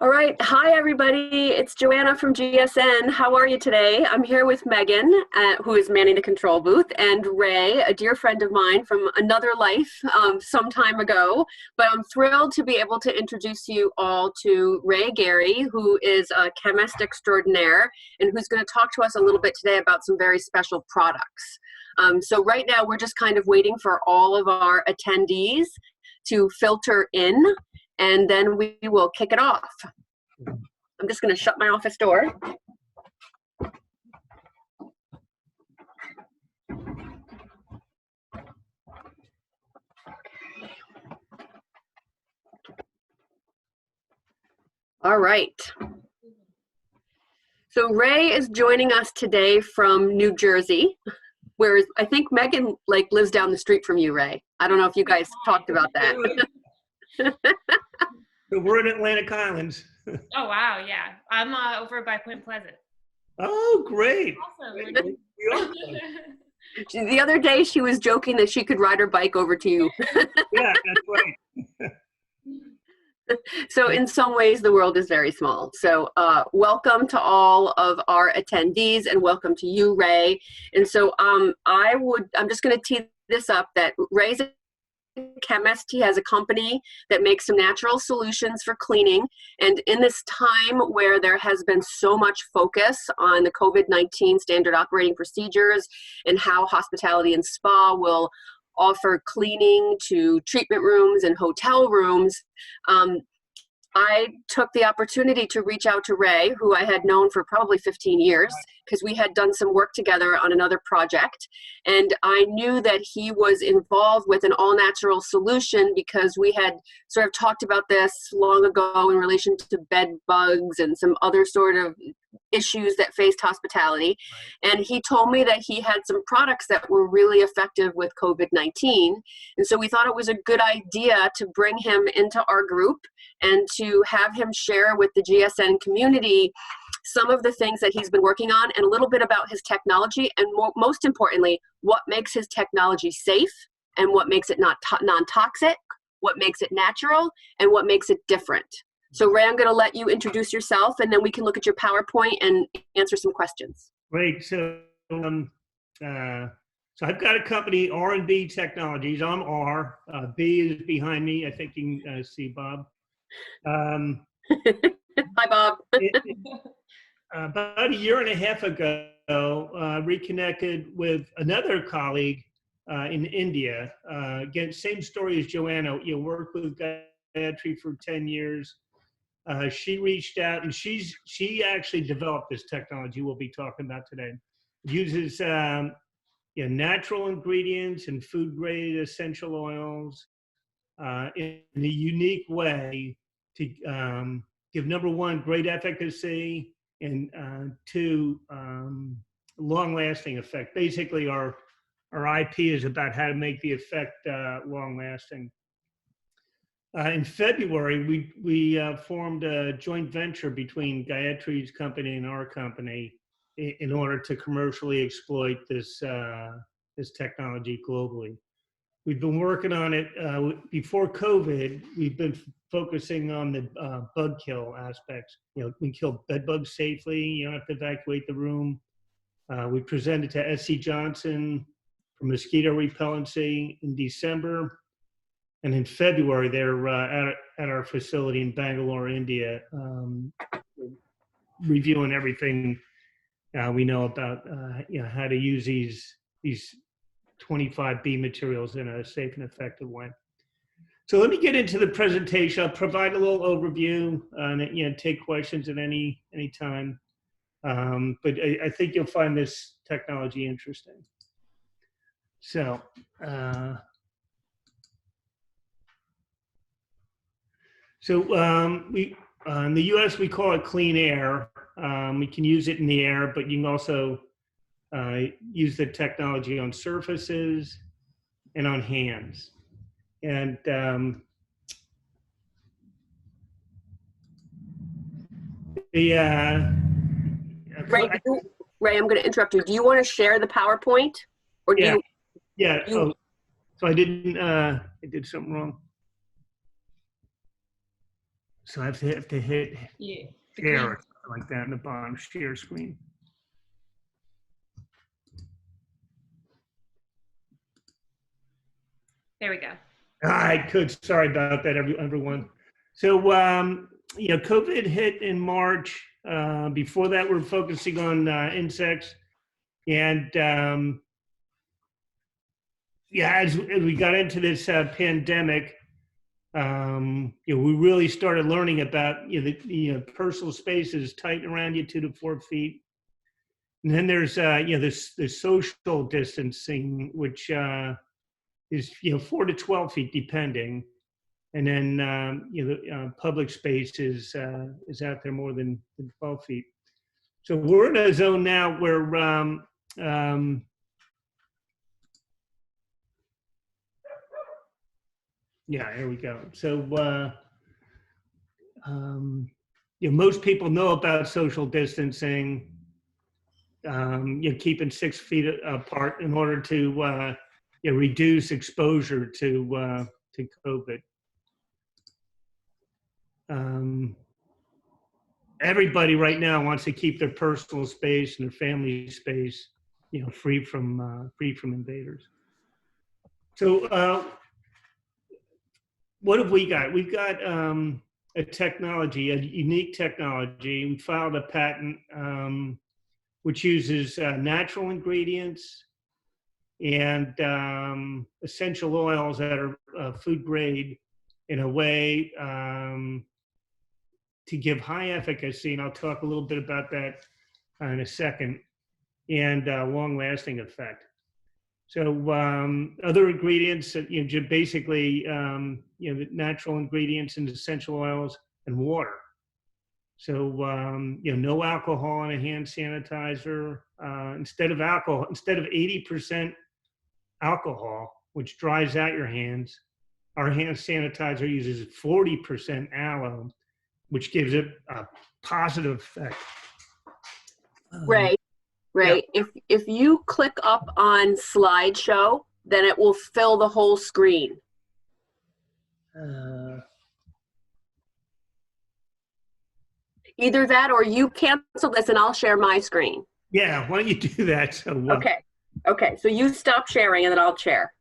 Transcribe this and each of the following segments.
All right. Hi, everybody. It's Joanna from GSN. How are you today? I'm here with Megan, who is manning the control booth, and Ray, a dear friend of mine from another life some time ago. But I'm thrilled to be able to introduce you all to Ray Guerry, who is a chemist extraordinaire and who's going to talk to us a little bit today about some very special products. So right now, we're just kind of waiting for all of our attendees to filter in, and then we will kick it off. I'm just going to shut my office door. All right. So Ray is joining us today from New Jersey, whereas I think Megan lives down the street from you, Ray. I don't know if you guys talked about that. So we're in Atlantic Islands. Oh, wow, yeah. I'm over by Point Pleasant. Oh, great. Awesome. The other day she was joking that she could ride her bike over to you. Yeah, that's right. So in some ways, the world is very small. So welcome to all of our attendees and welcome to you, Ray. And so I'm just going to tee this up that Ray's a chemist. He has a company that makes some natural solutions for cleaning. And in this time where there has been so much focus on the COVID-19 standard operating procedures and how hospitality and spa will offer cleaning to treatment rooms and hotel rooms, I took the opportunity to reach out to Ray, who I had known for probably 15 years, because we had done some work together on another project. And I knew that he was involved with an all-natural solution because we had sort of talked about this long ago in relation to bed bugs and some other sort of issues that faced hospitality. And he told me that he had some products that were really effective with COVID-19. And so we thought it was a good idea to bring him into our group and to have him share with the GSN community some of the things that he's been working on and a little bit about his technology, and most importantly, what makes his technology safe and what makes it non-toxic, what makes it natural, and what makes it different. So Ray, I'm going to let you introduce yourself, and then we can look at your PowerPoint and answer some questions. Great. So I've got a company, R&B Technologies. I'm R. B is behind me. I think you can see Bob. Hi, Bob. About a year and a half ago, reconnected with another colleague in India. Again, same story as Joanna. You worked with Gayatri for 10 years. She reached out, and she actually developed this technology we'll be talking about today. It uses natural ingredients and food-grade essential oils in a unique way to give, number one, great efficacy, and two, long-lasting effect. Basically, our IP is about how to make the effect long-lasting. In February, we formed a joint venture between Gayatri's company and our company in order to commercially exploit this technology globally. We've been working on it before COVID. We've been focusing on the bug kill aspects. We kill bed bugs safely. You don't have to evacuate the room. We presented to SC Johnson for mosquito repellency in December. And in February, they're at our facility in Bangalore, India, reviewing everything we know about how to use these 25B materials in a safe and effective way. So let me get into the presentation. I'll provide a little overview and take questions at any time. But I think you'll find this technology interesting. So. We in the U.S. we call it clean air. We can use it in the air, but you can also use the technology on surfaces and on hands. And Ray, I'm going to interrupt you. Do you want to share the PowerPoint, or do you? Yeah. Oh, so I didn't. I did something wrong. So I have to hit Yeah. The share green. or something like that in the bottom, share screen. There we go. All right, good. Sorry about that, everyone. So, COVID hit in March. Before that, we're focusing on insects. And as we got into this pandemic, we really started learning about the personal spaces tight around you 2 to 4 feet. And then there's this social distancing, which is 4 to 12 feet depending. And then the public space is out there more than 12 feet. So we're in a zone now where here we go. So most people know about social distancing. You're keeping 6 feet apart in order to reduce exposure to COVID. Everybody right now wants to keep their personal space and their family space, free from invaders. So what have we got? We've got a technology, a unique technology. We filed a patent which uses natural ingredients and essential oils that are food grade in a way to give high efficacy, and I'll talk a little bit about that in a second, and long-lasting effect. So other ingredients, basically, the natural ingredients and essential oils and water. So no alcohol in a hand sanitizer. Instead of 80% alcohol, which dries out your hands, our hand sanitizer uses 40% aloe, which gives it a positive effect. Right. If you click up on slideshow, then it will fill the whole screen. Either that or you cancel this and I'll share my screen. Yeah, why don't you do that? So, Okay, so you stop sharing and then I'll share.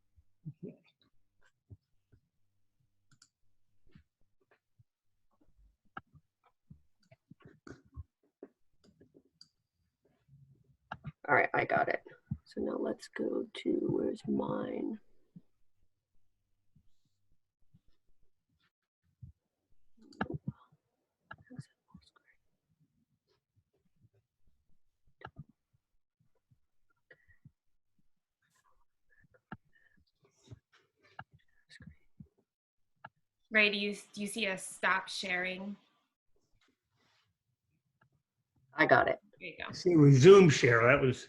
All right, I got it. So now let's go to, where's mine? Ray, do you see a stop sharing? I got it. There you go. See, resume share. That was.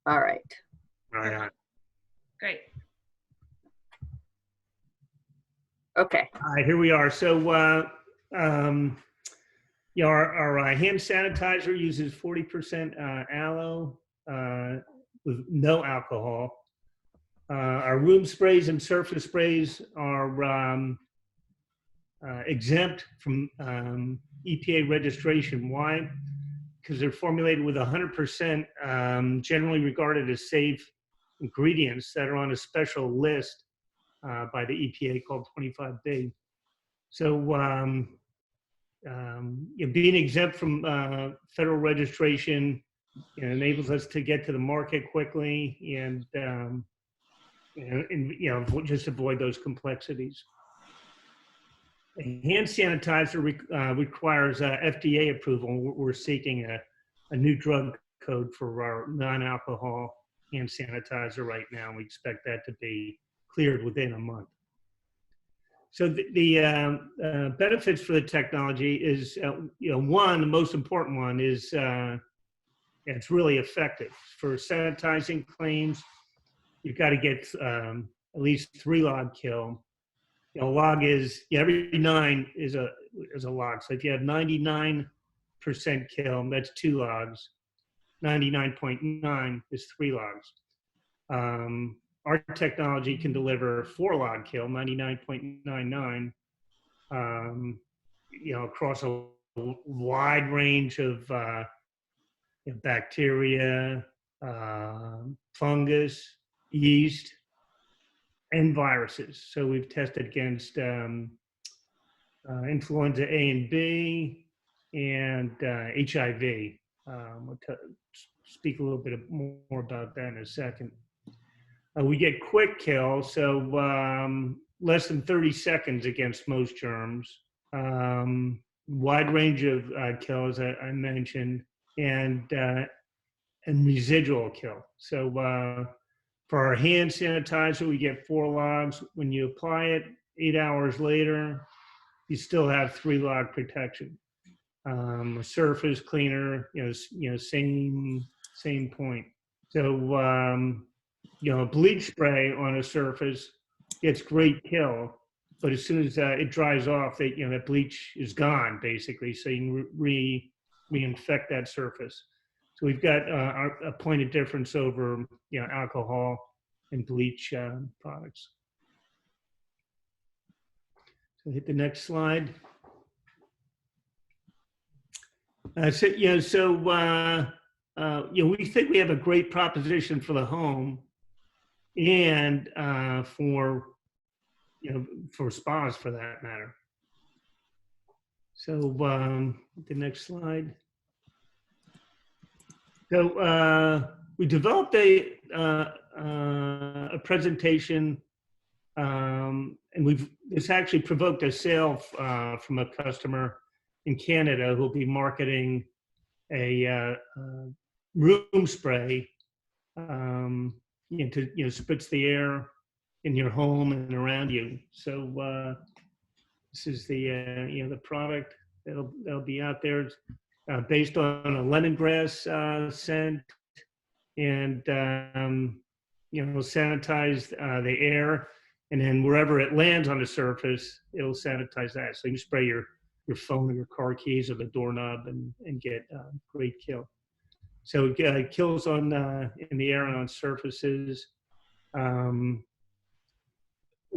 All right. All right. Great. Okay. All right, here we are. So, our hand sanitizer uses 40% aloe with no alcohol. Our room sprays and surface sprays are exempt from EPA registration. Why? Because they're formulated with 100% generally regarded as safe ingredients that are on a special list by the EPA called 25B. So being exempt from federal registration enables us to get to the market quickly and just avoid those complexities. A hand sanitizer requires FDA approval. We're seeking a new drug code for our non-alcohol hand sanitizer right now. We expect that to be cleared within a month. So the benefits for the technology is, one, the most important one is it's really effective. For sanitizing claims, you've got to get at least 3 log kill. A log is, every 9 is a log. So if you have 99% kill, that's 2 logs. 99.9 is 3 logs. Our technology can deliver 4-log kill, 99.99, across a wide range of bacteria, fungus, yeast, and viruses. So we've tested against influenza A and B and HIV. We'll speak a little bit more about that in a second. We get quick kill, so less than 30 seconds against most germs. Wide range of kills I mentioned, and residual kill. So for our hand sanitizer, we get 4 logs. When you apply it 8 hours later, you still have 3-log protection. A surface cleaner, same point. So a bleach spray on a surface gets great kill, but as soon as it dries off, that bleach is gone basically. So you can reinfect that surface. So we've got a point of difference over alcohol and bleach products. So hit the next slide. We think we have a great proposition for the home and for spas for that matter. So the next slide. So we developed a presentation, and this actually provoked a sale from a customer in Canada who'll be marketing a room spray to spritz the air in your home and around you. So this is the product that'll be out there. It's based on a lemongrass scent, and sanitize the air, and then wherever it lands on the surface, it'll sanitize that. So you can spray your phone or your car keys or the doorknob and get great kill. So it kills on in the air and on surfaces. We're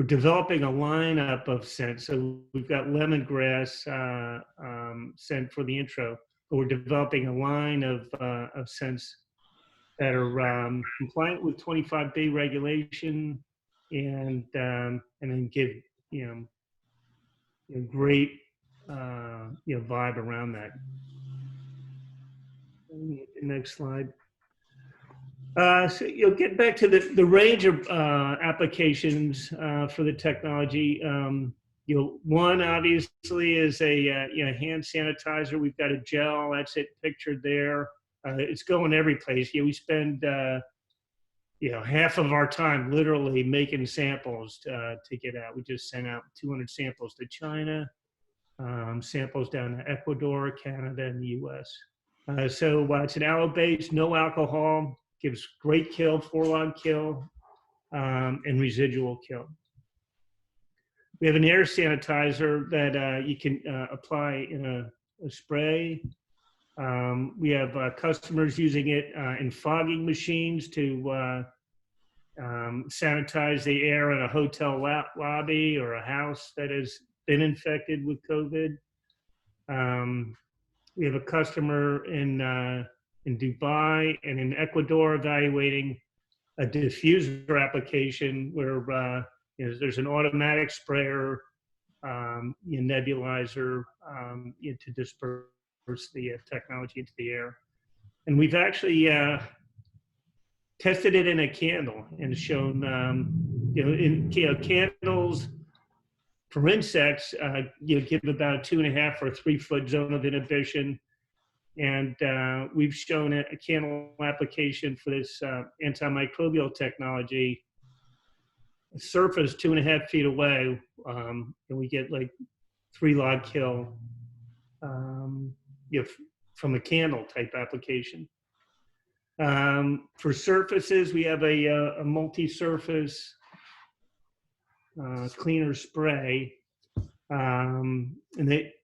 developing a lineup of scents. So we've got lemongrass scent for the intro, but we're developing a line of scents that are compliant with 25B regulation, and then give great vibe around that. Next slide. So you'll get back to the range of applications for the technology. One obviously is a hand sanitizer. We've got a gel, that's it pictured there. It's going every place. We spend half of our time literally making samples to get out. We just sent out 200 samples to China, samples down to Ecuador, Canada, and the US. So it's an aloe-based, no alcohol, gives great kill, 4-log kill, and residual kill. We have an air sanitizer that you can apply in a spray. We have customers using it in fogging machines to sanitize the air in a hotel lobby or a house that has been infected with COVID. We have a customer in Dubai and in Ecuador evaluating a diffuser application where there's an automatic sprayer, nebulizer to disperse the technology into the air. And we've actually tested it in a candle and shown, candles for insects, give about a 2.5 or 3 foot zone of inhibition. And we've shown a candle application for this antimicrobial technology, a surface 2.5 feet away, and we get like 3-log kill from a candle type application. For surfaces, we have a multi-surface cleaner spray. And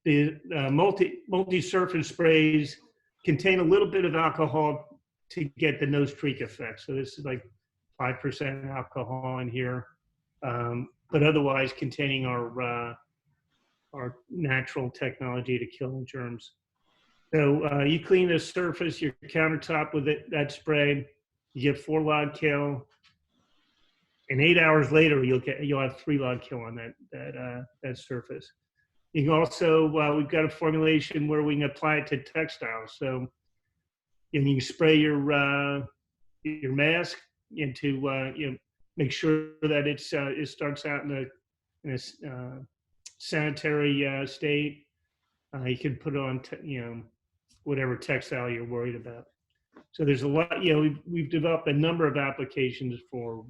the multi-surface sprays contain a little bit of alcohol to get the nose streak effect. So this is like 5% alcohol in here, but otherwise containing our natural technology to kill germs. So you clean the surface, your countertop with that spray, you get 4 log kill, and 8 hours later you'll have 3 log kill on that surface. You can also we've got a formulation where we can apply it to textiles. So you can spray your mask into make sure that it starts out in a sanitary state. You can put it on whatever textile you're worried about. So there's a lot. We've developed a number of applications for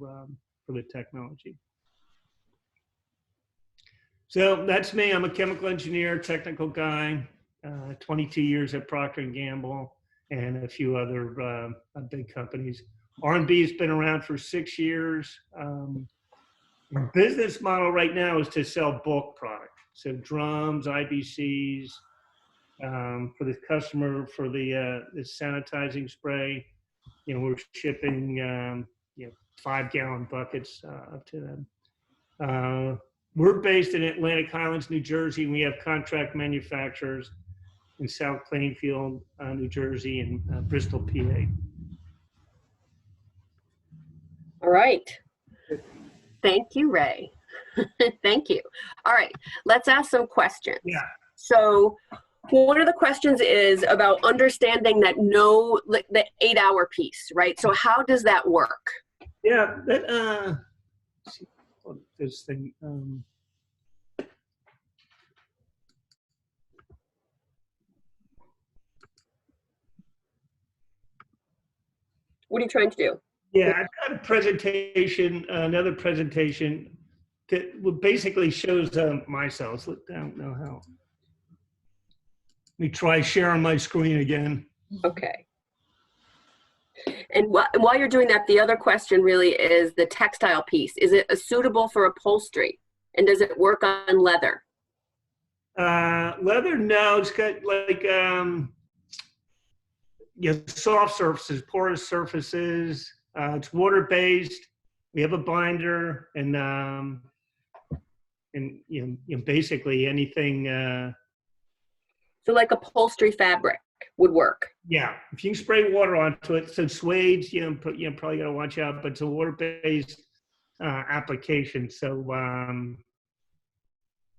the technology. So that's me. I'm a chemical engineer, technical guy. 22 years at Procter & Gamble and a few other big companies. R&B has been around for 6 years. Our business model right now is to sell bulk product. So drums, IBCs, for the customer, for the sanitizing spray, we're shipping 5-gallon buckets up to them. We're based in Atlantic Highlands, New Jersey, and we have contract manufacturers in South Plainfield, New Jersey, and Bristol, PA. All right. Thank you, Ray. Thank you. All right, let's ask some questions. Yeah. So one of the questions is about understanding that the 8-hour piece, right? So how does that work? Yeah, let's see this thing. What are you trying to do? Yeah, I've got a presentation, another presentation that basically shows my cells. I don't know how. Let me try sharing my screen again. Okay. And while you're doing that, the other question really is the textile piece. Is it suitable for upholstery? And does it work on leather? Leather, no. It's got like soft surfaces, porous surfaces. It's water-based. We have a binder, and basically anything. So like upholstery fabric would work. Yeah, if you can spray water onto it, so suede's, probably got to watch out, but it's a water-based application. So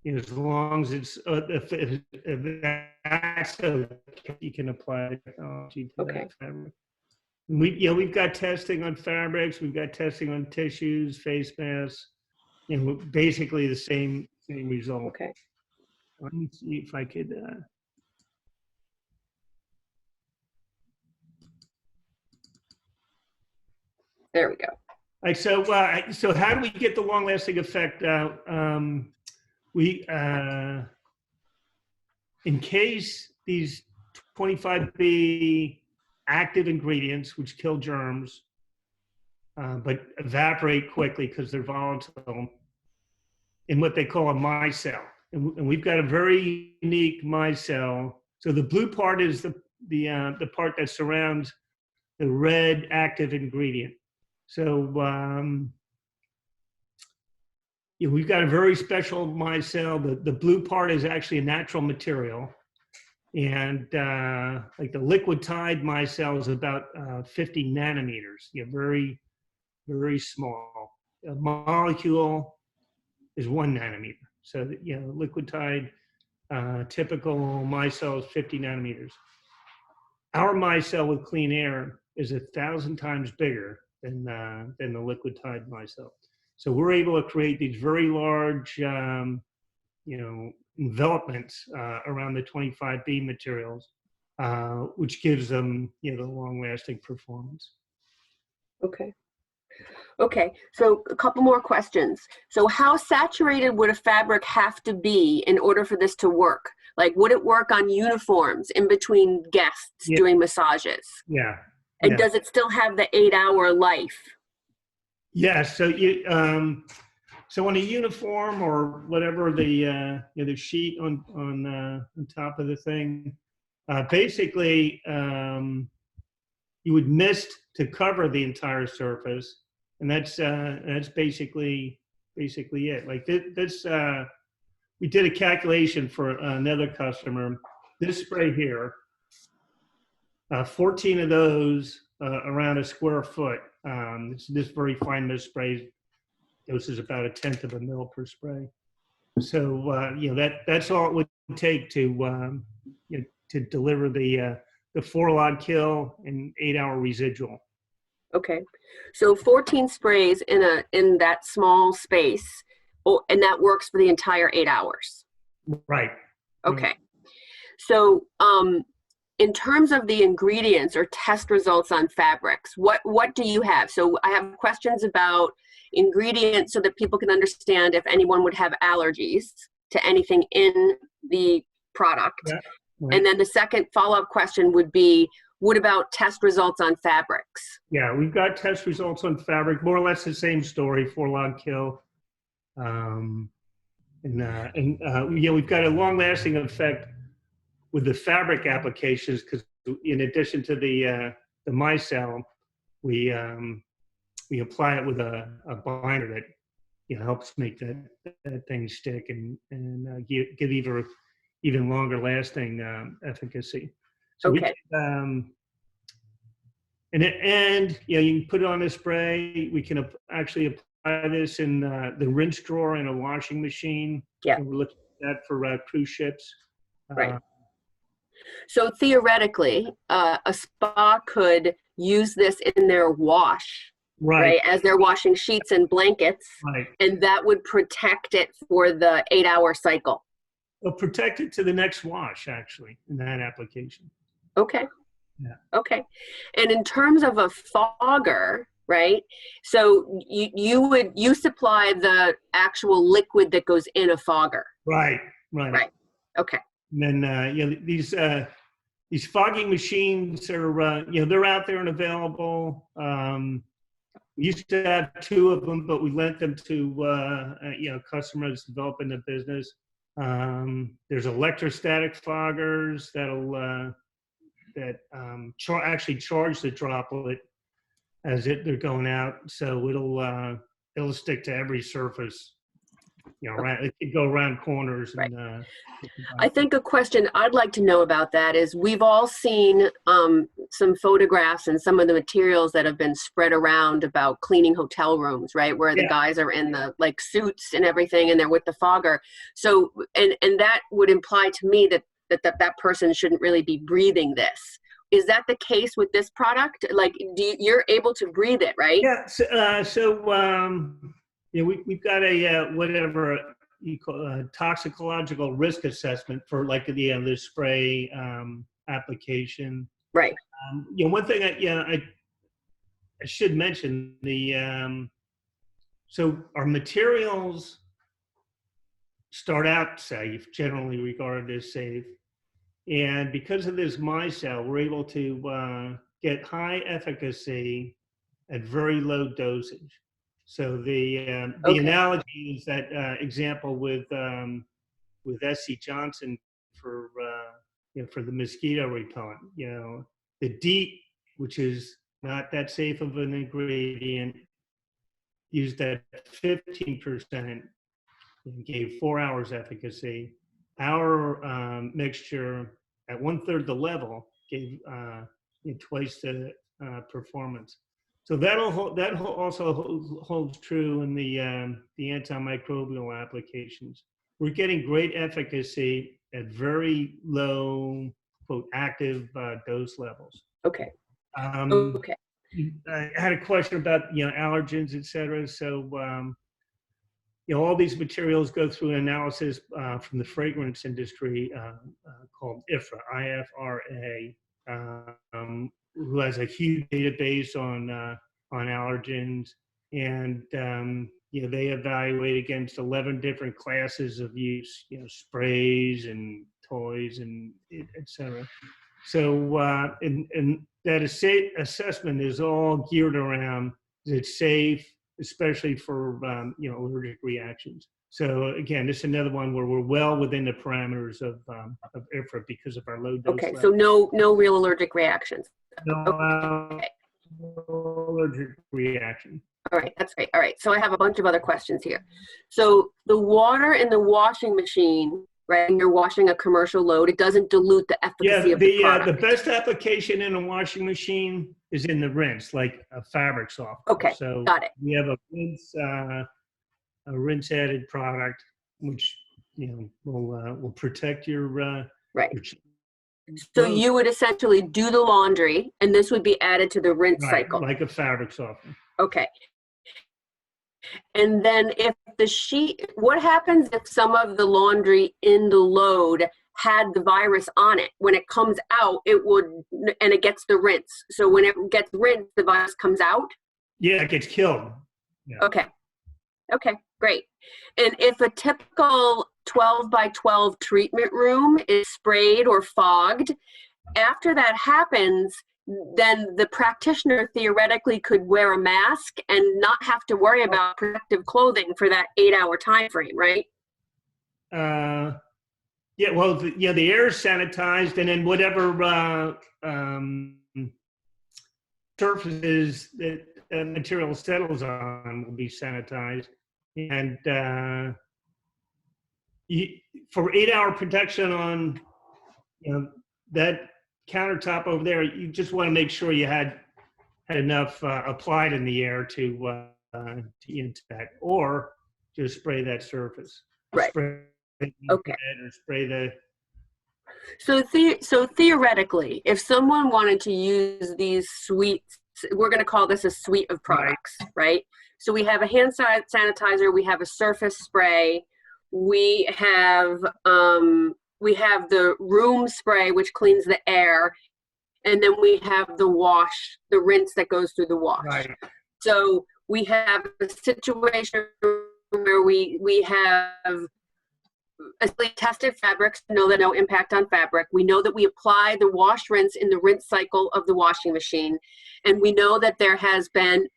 as long as it's if that's okay, you can apply technology to that fabric. We've got testing on fabrics, we've got testing on tissues, face masks, basically the same result. Okay. Let me see if I could. There we go. All right, so how do we get the long-lasting effect? We encase these 25B active ingredients, which kill germs, but evaporate quickly because they're volatile, in what they call a micelle. And we've got a very unique micelle. So the blue part is the part that surrounds the red active ingredient. So we've got a very special micelle. The blue part is actually a natural material. And like the liquid tide micelle is about 50 nanometers, very, very small. A molecule is 1 nanometer. So liquid tide, typical micelle is 50 nanometers. Our micelle with clean air is 1,000 times bigger than the liquid tide micelle. So we're able to create these very large, envelopments around the 25B materials, which gives them, the long-lasting performance. Okay. Okay, so a couple more questions. So how saturated would a fabric have to be in order for this to work? Like, would it work on uniforms in between guests doing massages? Yeah. And does it still have the 8-hour life? Yeah, so so on a uniform or whatever the sheet on top of the thing, basically you would mist to cover the entire surface, and that's basically it. Like this, we did a calculation for another customer. This spray here, 14 of those around a square foot. This very fine mist spray doses about 1/10 of a mil per spray. So that's all it would take to to deliver the 4-log kill and 8-hour residual. Okay, so 14 sprays in that small space, and that works for the entire 8 hours. Right. Okay, so in terms of the ingredients or test results on fabrics, what do you have? So I have questions about ingredients so that people can understand if anyone would have allergies to anything in the product. Yeah. Right. And then the second follow-up question would be, what about test results on fabrics? Yeah, we've got test results on fabric, more or less the same story, 4-log kill. We've got a long-lasting effect with the fabric applications because in addition to the micelle, we apply it with a binder that helps make that thing stick and give even longer lasting efficacy. So okay. And you can put it on a spray. We can actually apply this in the rinse drawer in a washing machine. Yeah. And we're looking at that for cruise ships. Right. So theoretically, a spa could use this in their wash, right? As they're washing sheets and blankets, right? And that would protect it for the 8-hour cycle. It'll protect it to the next wash, actually, in that application. Okay. Yeah. Okay. And in terms of a fogger, right? So you supply the actual liquid that goes in a fogger. Right. Okay. And then these fogging machines are they're out there and available. We used to have 2 of them, but we lent them to customers developing the business. There's electrostatic foggers that actually charge the droplet as they're going out, so it'll stick to every surface. Right? It could go around corners. Right. And I think a question I'd like to know about that is we've all seen some photographs and some of the materials that have been spread around about cleaning hotel rooms, right? Where the guys are in the suits and everything and they're with the fogger. So, and that would imply to me that person shouldn't really be breathing this. Is that the case with this product? Like, you're able to breathe it, right? Yeah. We've got a whatever you call a toxicological risk assessment for the spray application. Right. One thing I should mention so our materials start out safe, generally regarded as safe, and because of this micelle, we're able to get high efficacy at very low dosage. So the analogy is that example with SC Johnson for the mosquito repellent. The DEET, which is not that safe of an ingredient, used at 15% and gave 4 hours efficacy. Our mixture at 1/3 the level gave twice the performance. So that also holds true in the antimicrobial applications. We're getting great efficacy at very low, quote, active dose levels. Okay. Okay. I had a question about allergens, et cetera. So all these materials go through an analysis from the fragrance industry called IFRA, IFRA. Who has a huge database on allergens, and they evaluate against 11 different classes of use, sprays and toys and et cetera. So and that assessment is all geared around, is it safe, especially for allergic reactions. So again, this is another one where we're well within the parameters of IFRA because of our low dose. Okay, level. so no real allergic reactions. No, okay. allergic reaction. All right, that's great. All right, so I have a bunch of other questions here. So the water in the washing machine, right, when you're washing a commercial load, it doesn't dilute the efficacy of the product. The best application in a washing machine is in the rinse, like a fabric softener. Okay, so got it. we have a rinse added product, which will protect your Right. your So clothes. you would essentially do the laundry, and this would be added to the rinse cycle. Like a fabric softener. Okay. And then if the sheet, what happens if some of the laundry in the load had the virus on it? When it comes out, it would, and it gets the rinse. So when it gets rinsed, the virus comes out? Yeah, it gets killed. Yeah. Okay. Okay, great. And if a typical 12 by 12 treatment room is sprayed or fogged, after that happens, then the practitioner theoretically could wear a mask and not have to worry about protective clothing for that 8-hour time frame, right? Yeah, well, the air is sanitized, and then whatever surfaces that material settles on will be sanitized. And for 8-hour protection on that countertop over there, you just want to make sure you had enough applied in the air to that, or just spray that surface. Right. Okay. Or spray the. So theoretically, if someone wanted to use these suites, we're going to call this a suite of products, right? So we have a hand sanitizer, we have a surface spray, we have the room spray, which cleans the air, and then we have the rinse that goes through the wash. Right. So we have a situation where we have tested fabrics to know that no impact on fabric. We know that we apply the wash rinse in the rinse cycle of the washing machine. And we know that there has been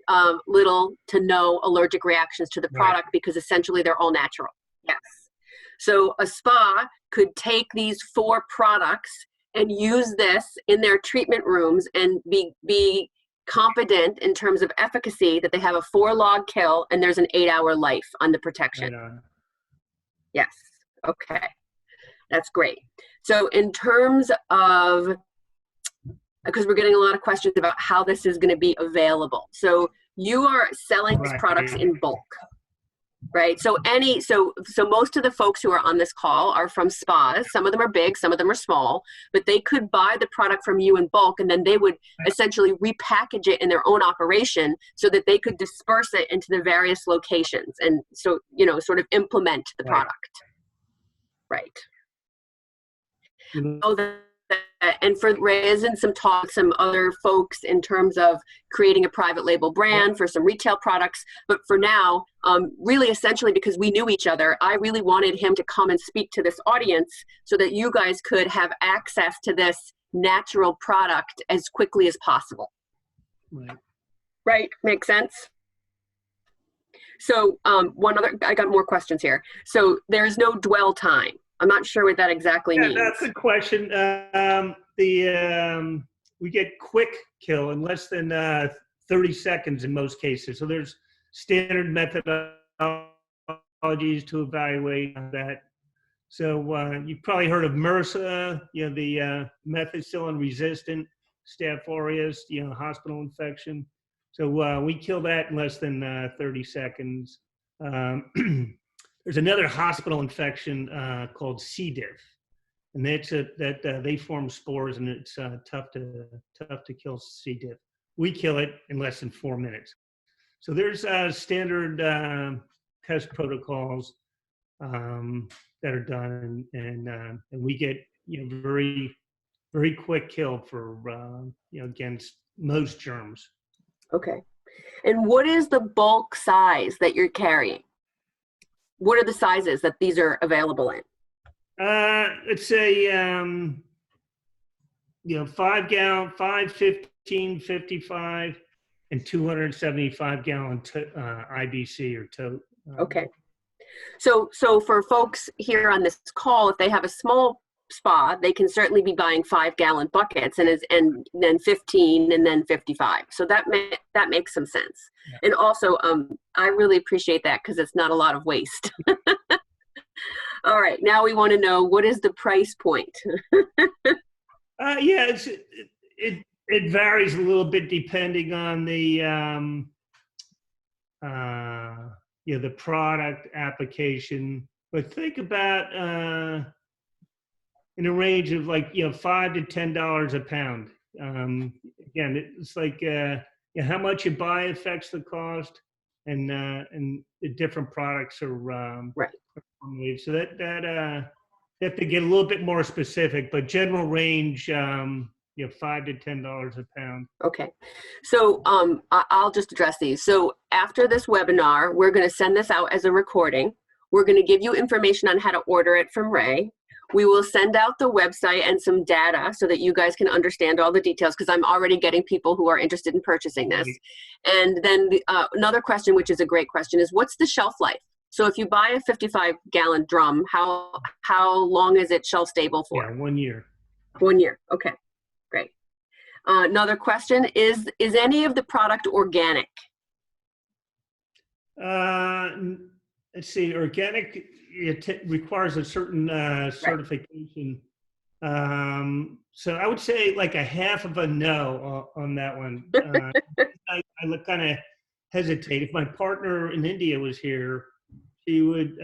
little to no allergic reactions to the product because essentially they're all natural. Yes. So a spa could take these 4 products and use this in their treatment rooms and be confident in terms of efficacy that they have a 4-log kill and there's an 8-hour life on the protection. Right on. Yes. Okay. That's great. So in terms of, because we're getting a lot of questions about how this is going to be available. So you are selling these products in bulk, right? So most of the folks who are on this call are from spas. Some of them are big, some of them are small, but they could buy the product from you in bulk, and then they would essentially repackage it in their own operation so that they could disperse it into the various locations and so, sort of implement the product. Right. And for Reyes and some other folks in terms of creating a private label brand for some retail products. But for now, really essentially because we knew each other, I really wanted him to come and speak to this audience so that you guys could have access to this natural product as quickly as possible. Right. Makes sense? So I got more questions here. So there's no dwell time. I'm not sure what that exactly means. That's a question. We get quick kill in less than 30 seconds in most cases. So there's standard methodologies to evaluate that. So you've probably heard of MRSA, the methicillin-resistant Staph aureus, hospital infection. So we kill that in less than 30 seconds. There's another hospital infection called C. diff, and they form spores, and it's tough to kill C. diff. We kill it in less than 4 minutes. So there's standard test protocols that are done, and we get very very quick kill for against most germs. Okay. And what is the bulk size that you're carrying? What are the sizes that these are available in? It's a 5 gallon, 5, 15, 55, and 275 gallon IBC or tote. Okay. So for folks here on this call, if they have a small spa, they can certainly be buying 5-gallon buckets and then 15 and then 55. So that makes some sense. Yeah. And also, I really appreciate that because it's not a lot of waste. All right, now we want to know, what is the price point? Yeah, it varies a little bit depending on the the product application. But think about in a range of like $5 to $10 a pound. Again, it's like how much you buy affects the cost, and the different products are Right. so that you have to get a little bit more specific, but general range, $5 to $10 a pound. Okay, so I'll just address these. So after this webinar, we're going to send this out as a recording. We're going to give you information on how to order it from Ray. We will send out the website and some data so that you guys can understand all the details, because I'm already getting people who are interested in purchasing this. And then another question, which is a great question, is what's the shelf life? So if you buy a 55-gallon drum, how long is it shelf stable for? Yeah, 1 year. 1 year. Okay, great. Another question is any of the product organic? Let's see, organic, it requires a certain certification. So I would say like a half of a no on that one. I kind of hesitate. If my partner in India was here, she would,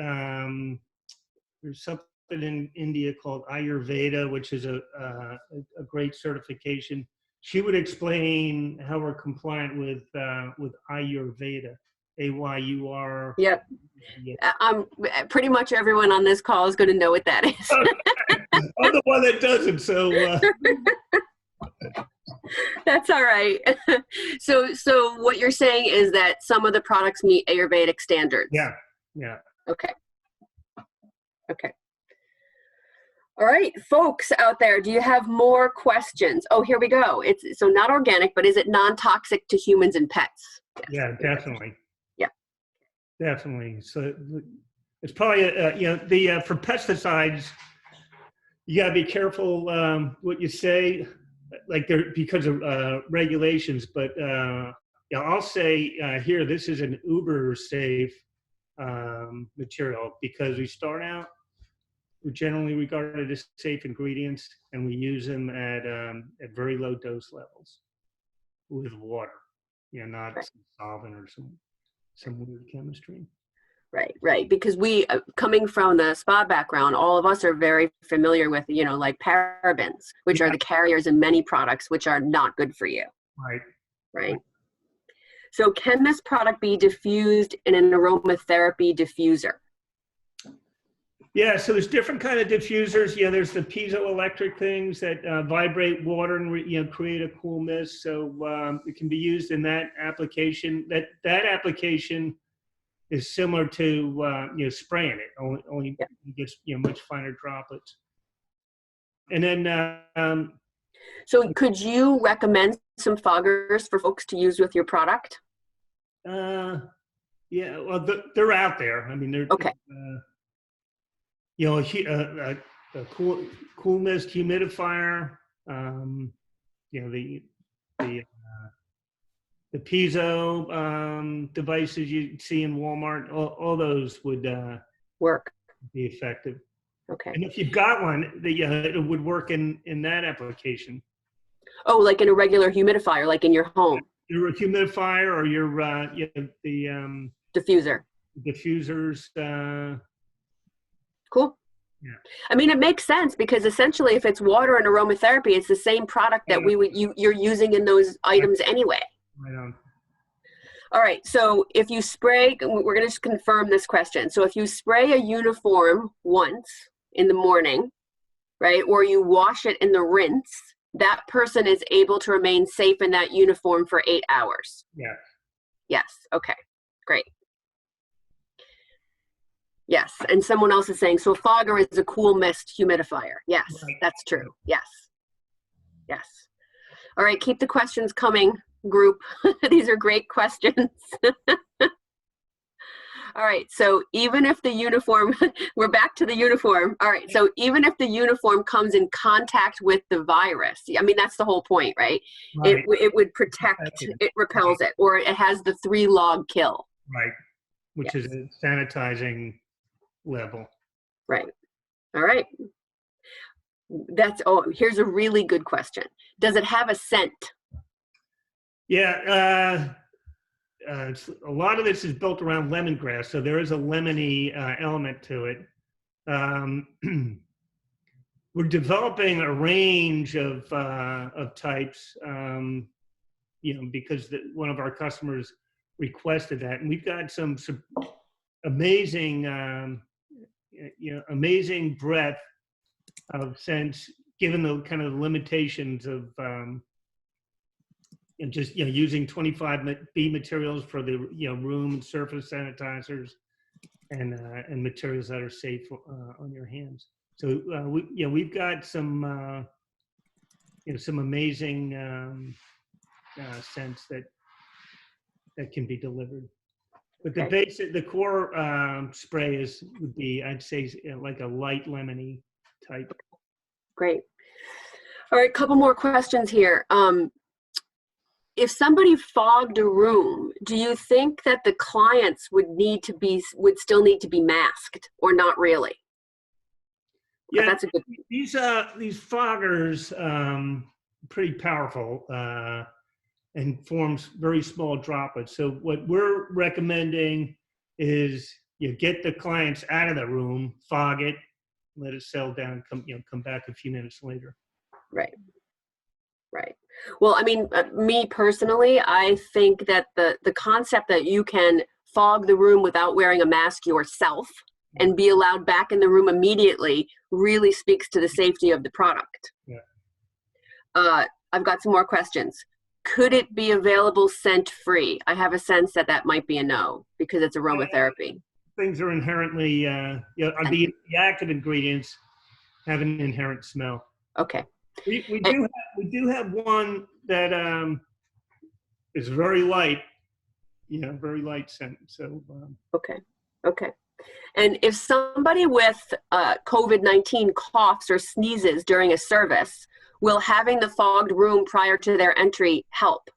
there's something in India called Ayurveda, which is a great certification. She would explain how we're compliant with Ayurveda, AYUR. Yep. Pretty much everyone on this call is going to know what that is. I'm the one that doesn't, so. That's all right. So what you're saying is that some of the products meet Ayurvedic standards. Yeah. Yeah. Okay. Okay. All right, folks out there, do you have more questions? Oh, here we go. It's so not organic, but is it non-toxic to humans and pets? Yes. Yeah, definitely. Yeah. Definitely. So it's probably for pesticides, you got to be careful what you say, like because of regulations. But I'll say here, this is an uber safe material, because we start out, we're generally regarded as safe ingredients, and we use them at very low dose levels with water, not right. some solvent or some weird chemistry. Right, right. Because we, coming from the spa background, all of us are very familiar with, like parabens, which are the carriers in many products, which are not good for you. Right. Right. So can this product be diffused in an aromatherapy diffuser? Yeah, so there's different kind of diffusers. There's the piezoelectric things that vibrate water and create a cool mist. So it can be used in that application. That application is similar to spraying it. Only you get much finer droplets. And then. So could you recommend some foggers for folks to use with your product? Yeah, well, they're out there. I mean, they're okay. A cool mist humidifier, the piezo devices you see in Walmart, all those would work, be effective. Okay. And if you've got one, it would work in that application. Oh, like in a regular humidifier, like in your home. Your humidifier or your the diffuser. Diffusers. Cool. Yeah. I mean, it makes sense, because essentially, if it's water and aromatherapy, it's the same product that you're using in those items anyway. Right on. All right. So if you spray, we're going to just confirm this question. So if you spray a uniform once in the morning, right, or you wash it in the rinse, that person is able to remain safe in that uniform for 8 hours. Yeah. Yes. Okay. Great. Yes, and someone else is saying, so fogger is a cool mist humidifier. Yes, right. That's true. Yes. Yes. All right, keep the questions coming, group. These are great questions. All right, so even if the uniform, we're back to the uniform. All right, so even if the uniform comes in contact with the virus, I mean, that's the whole point, right? Right. It would protect, it repels it, or it has the 3-log kill. Right. Which Yes. is a sanitizing level. Right. All right. Here's a really good question. Does it have a scent? Yeah. A lot of this is built around lemongrass, so there is a lemony element to it. We're developing a range of types, because one of our customers requested that, and we've got some amazing, amazing breadth of scents, given the kind of limitations of just using 25B materials for the room and surface sanitizers, and materials that are safe on your hands. So we've got some some amazing scents that can be delivered. But the core spray would be, I'd say, like a light lemony type. Great. All right, couple more questions here. If somebody fogged a room, do you think that the clients would still need to be masked, or not really? Yeah, that's a good. These foggers pretty powerful and forms very small droplets. So what we're recommending is you get the clients out of the room, fog it, let it settle down, come back a few minutes later. Right. Right. Well, I mean, me personally, I think that the concept that you can fog the room without wearing a mask yourself and be allowed back in the room immediately really speaks to the safety of the product. Yeah. I've got some more questions. Could it be available scent-free? I have a sense that might be a no because it's aromatherapy. Things are inherently, the active ingredients have an inherent smell. Okay. We do have one that is very light, very light scent. So okay. And if somebody with COVID-19 coughs or sneezes during a service, will having the fogged room prior to their entry help?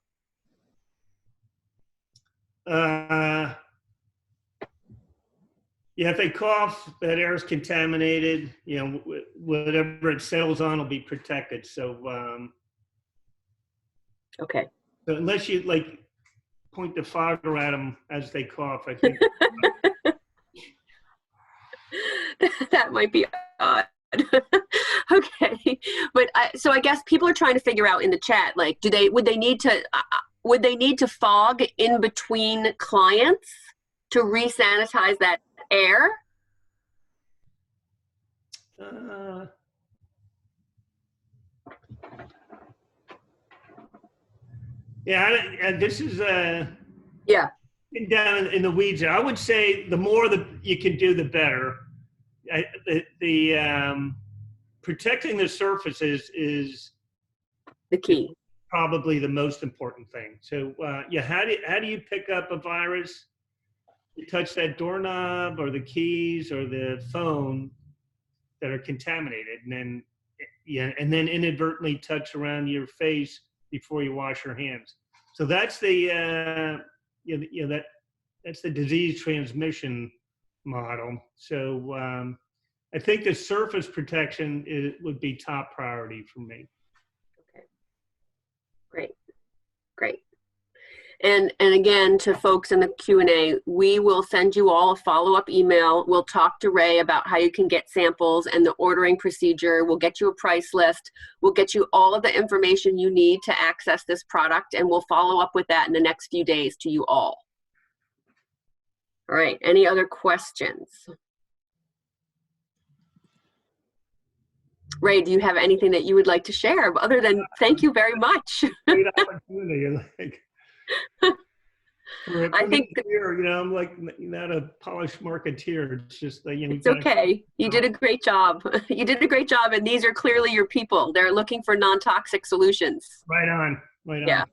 Yeah, if they cough, that air is contaminated. Whatever it settles on will be protected. So, okay. So unless you point the fogger at them as they cough, I think that might be odd. Okay, but so I guess people are trying to figure out in the chat, would they need to fog in between clients to re-sanitize that air? This is down in the weeds. I would say the more that you can do, the better. Protecting the surfaces is the key. Probably the most important thing. So how do you pick up a virus? You touch that doorknob or the keys or the phone that are contaminated, and then inadvertently touch around your face before you wash your hands. So that's the that's the disease transmission model. So I think the surface protection would be top priority for me. Okay. Great. And again, to folks in the Q&A, we will send you all a follow-up email. We'll talk to Ray about how you can get samples and the ordering procedure. We'll get you a price list. We'll get you all of the information you need to access this product, and we'll follow up with that in the next few days to you all. All right, any other questions? Ray, do you have anything that you would like to share other than thank you very much? Great opportunity. I think I'm not a polished marketeer. It's just it's okay. You did a great job. You did a great job, and these are clearly your people. They're looking for non-toxic solutions. Right on. Yeah.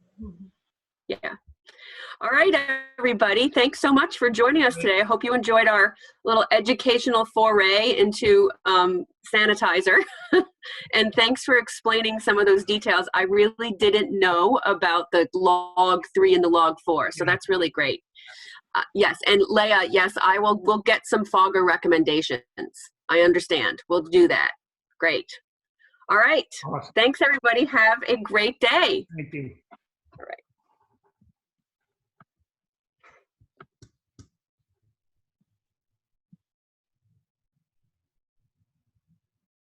All right, everybody. Thanks so much for joining us today. I hope you enjoyed our little educational foray into sanitizer. And thanks for explaining some of those details. I really didn't know about the log 3 and the log 4, so that's really great. Yes, and Leah, yes, we'll get some Fogger recommendations. I understand. We'll do that. Great. All right. Awesome. Thanks, everybody. Have a great day. Thank you.